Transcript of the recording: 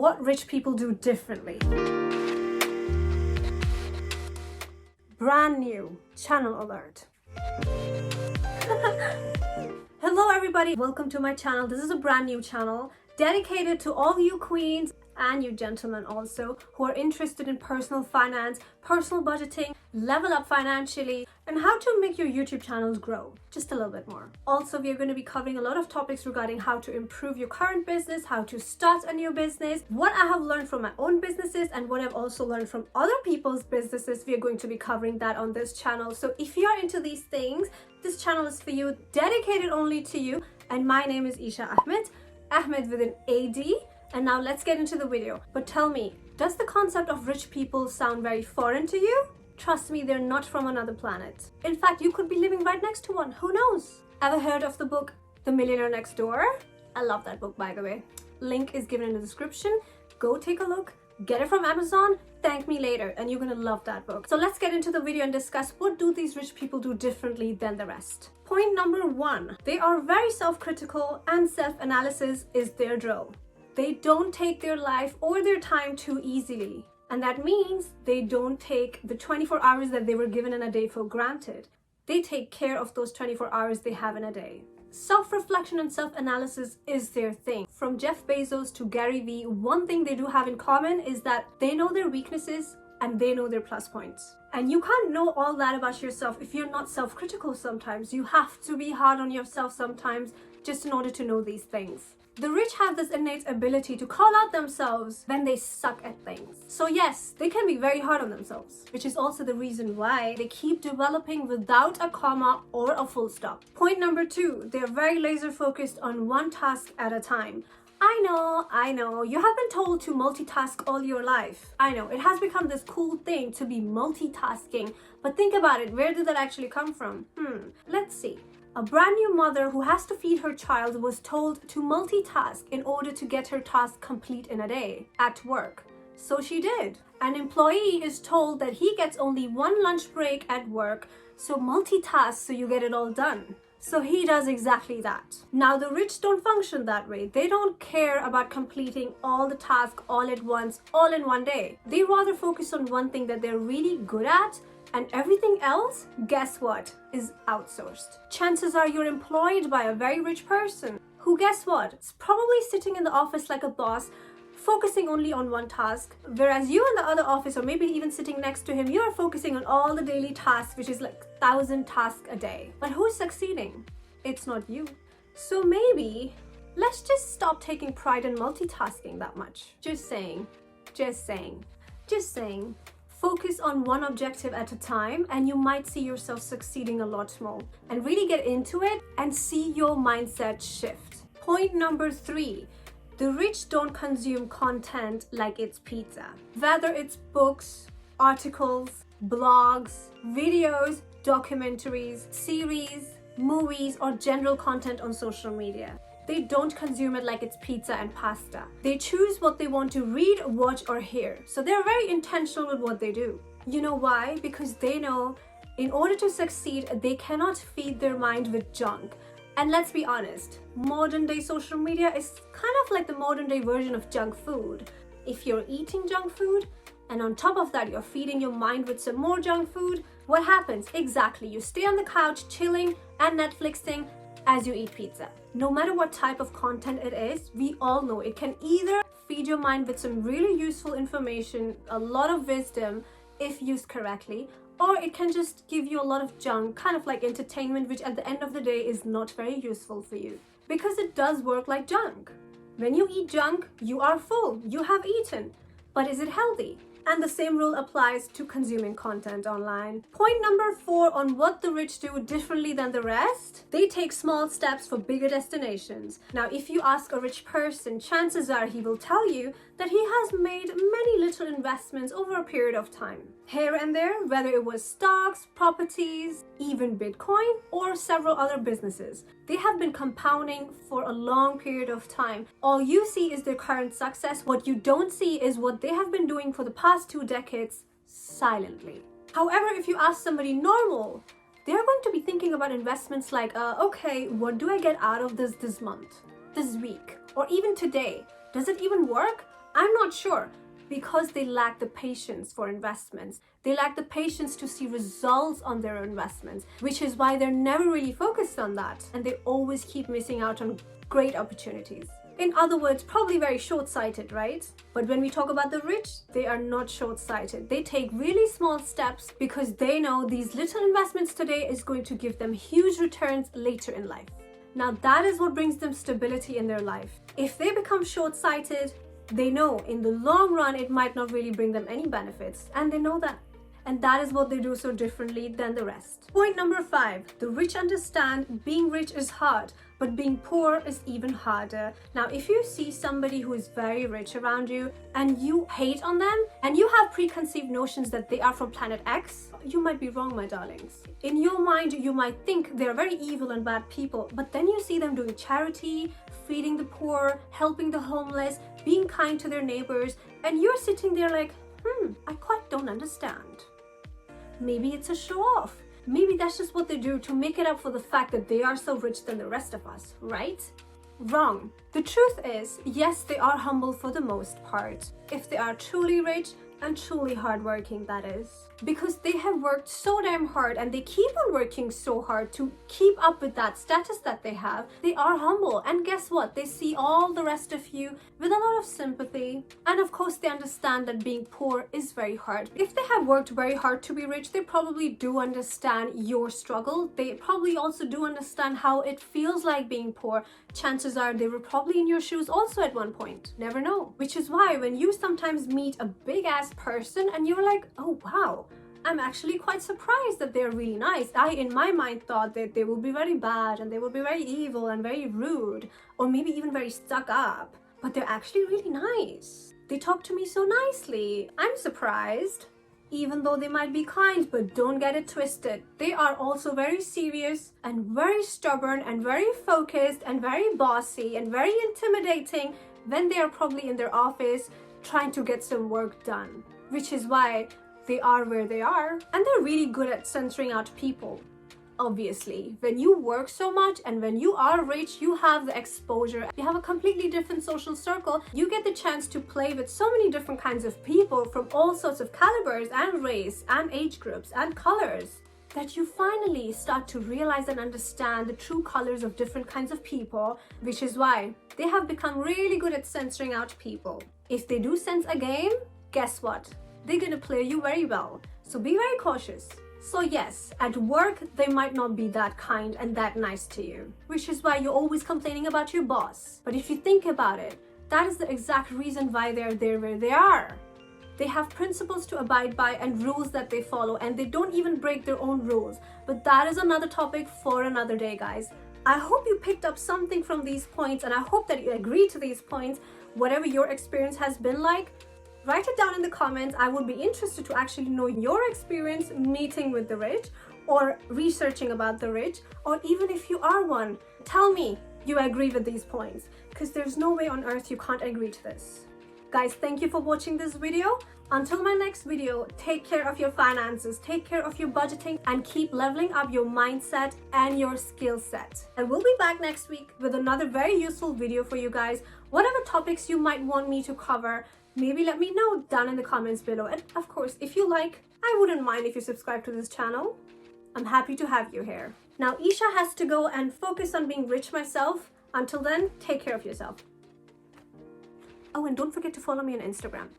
what rich people do differently. Brand new channel alert. Hello everybody, welcome to my channel. This is a brand new channel dedicated to all you queens and you gentlemen also who are interested in personal finance, personal budgeting, level up financially, and how to make your YouTube channels grow just a little bit more. Also, we are going to be covering a lot of topics regarding how to improve your current business, how to start a new business, what I have learned from my own businesses, and what I've also learned from other people's businesses. We are going to be covering that on this channel. So if you are into these things, this channel is for you, dedicated only to you. And my name is Isha Ahmed with an AD. And now let's get into the video. But tell me, does the concept of rich people sound very foreign to you? Trust me, they're not from another planet. In fact, you could be living right next to one. Who knows? Ever heard of the book The Millionaire Next Door? I love that book, by the way. Link is given in the description. Go take a look. Get it from Amazon. Thank me later, and you're gonna love that book. So let's get into the video and discuss what do these rich people do differently than the rest. Point number one, they are very self-critical and self-analysis is their drill. They don't take their life or their time too easily. And that means they don't take the 24 hours that they were given in a day for granted. They take care of those 24 hours they have in a day. Self-reflection and self-analysis is their thing. From Jeff Bezos to Gary Vee, one thing they do have in common is that they know their weaknesses and they know their plus points. And you can't know all that about yourself if you're not self-critical sometimes. You have to be hard on yourself sometimes just in order to know these things. The rich have this innate ability to call out themselves when they suck at things. So yes, they can be very hard on themselves, which is also the reason why they keep developing without a comma or a full stop. Point number two, they're very laser focused on one task at a time. I know, you have been told to multitask all your life. I know, it has become this cool thing to be multitasking, but think about it, where did that actually come from? Let's see. A brand new mother who has to feed her child was told to multitask in order to get her task complete in a day at work. So she did. An employee is told that he gets only one lunch break at work, so multitask so you get it all done. So he does exactly that. Now the rich don't function that way. They don't care about completing all the tasks all at once, all in one day. They rather focus on one thing that they're really good at, and everything else, guess what, is outsourced. Chances are you're employed by a very rich person who, guess what, is probably sitting in the office like a boss, focusing only on one task, whereas you in the other office, or maybe even sitting next to him, you are focusing on all the daily tasks, which is like 1,000 tasks a day. But who's succeeding? It's not you. So maybe let's just stop taking pride in multitasking that much. Just saying. Focus on one objective at a time and you might see yourself succeeding a lot more. And really get into it and see your mindset shift. Point number three, the rich don't consume content like it's pizza. Whether it's books, articles, blogs, videos, documentaries, series, movies, or general content on social media. They don't consume it like it's pizza and pasta. They choose what they want to read, watch, or hear. So they're very intentional with what they do. You know why? Because they know in order to succeed, they cannot feed their mind with junk. And let's be honest, modern day social media is kind of like the modern day version of junk food. If you're eating junk food, and on top of that, you're feeding your mind with some more junk food, what happens? Exactly, you stay on the couch chilling and Netflixing as you eat pizza. No matter what type of content it is, we all know it can either feed your mind with some really useful information, a lot of wisdom if used correctly, or it can just give you a lot of junk, kind of like entertainment, which at the end of the day is not very useful for you. Because it does work like junk. When you eat junk, you are full, you have eaten. But is it healthy? And the same rule applies to consuming content online. Point number four on what the rich do differently than the rest. They take small steps for bigger destinations. Now, if you ask a rich person, chances are he will tell you that he has made many little investments over a period of time. Here and there, whether it was stocks, properties, even Bitcoin, or several other businesses. They have been compounding for a long period of time. All you see is their current success. What you don't see is what they have been doing for the past 2 decades silently. However, if you ask somebody normal, they're going to be thinking about investments like, okay, what do I get out of this month, this week, or even today? Does it even work? I'm not sure. Because they lack the patience for investments. They lack the patience to see results on their investments, which is why they're never really focused on that. And they always keep missing out on great opportunities. In other words, probably very short-sighted, right? But when we talk about the rich, they are not short-sighted. They take really small steps because they know these little investments today is going to give them huge returns later in life. Now that is what brings them stability in their life. If they become short-sighted, they know in the long run it might not really bring them any benefits, and they know that. And that is what they do so differently than the rest. Point number 5, the rich understand being rich is hard, but being poor is even harder. Now, if you see somebody who is very rich around you and you hate on them and you have preconceived notions that they are from planet X, you might be wrong, my darlings. In your mind, you might think they're very evil and bad people, but then you see them doing charity, feeding the poor, helping the homeless, being kind to their neighbors, and you're sitting there like, I quite don't understand. Maybe it's a show off. Maybe that's just what they do to make it up for the fact that they are so rich than the rest of us, right? Wrong. The truth is, yes, they are humble for the most part. If they are truly rich and truly hardworking, that is. Because they have worked so damn hard and they keep on working so hard to keep up with that status that they have. They are humble, and guess what? They see all the rest of you with a lot of sympathy. And of course, they understand that being poor is very hard. If they have worked very hard to be rich, they probably do understand your struggle. They probably also do understand how it feels like being poor. Chances are they were probably in your shoes also at one point. Never know. Which is why when you sometimes meet a big ass person and you're like, oh wow, I'm actually quite surprised that they're really nice. I, in my mind, thought that they would be very bad and they would be very evil and very rude, or maybe even very stuck up. But they're actually really nice. They talk to me so nicely. I'm surprised. Even though they might be kind, but don't get it twisted. They are also very serious and very stubborn and very focused and very bossy and very intimidating when they are probably in their office trying to get some work done. Which is why they are where they are, and they're really good at censoring out people. Obviously, when you work so much and when you are rich, you have the exposure, you have a completely different social circle, you get the chance to play with so many different kinds of people from all sorts of calibers and race and age groups and colors, that you finally start to realize and understand the true colors of different kinds of people, which is why they have become really good at censoring out people. If they do sense a game, guess what? They're gonna play you very well. So be very cautious. So yes, at work, they might not be that kind and that nice to you, which is why you're always complaining about your boss. But if you think about it, that is the exact reason why they're there where they are. They have principles to abide by and rules that they follow, and they don't even break their own rules. But that is another topic for another day, guys. I hope you picked up something from these points, and I hope that you agree to these points. Whatever your experience has been like, write it down in the comments. I would be interested to actually know your experience meeting with the rich or researching about the rich, or even if you are one, tell me you agree with these points, because there's no way on earth you can't agree to this. Guys, thank you for watching this video. Until my next video, take care of your finances, take care of your budgeting, and keep leveling up your mindset and your skill set. And we'll be back next week with another very useful video for you guys. Whatever topics you might want me to cover, maybe let me know down in the comments below. And of course, if you like, I wouldn't mind if you subscribe to this channel. I'm happy to have you here. Now, Isha has to go and focus on being rich myself. Until then, take care of yourself. Oh, and don't forget to follow me on Instagram.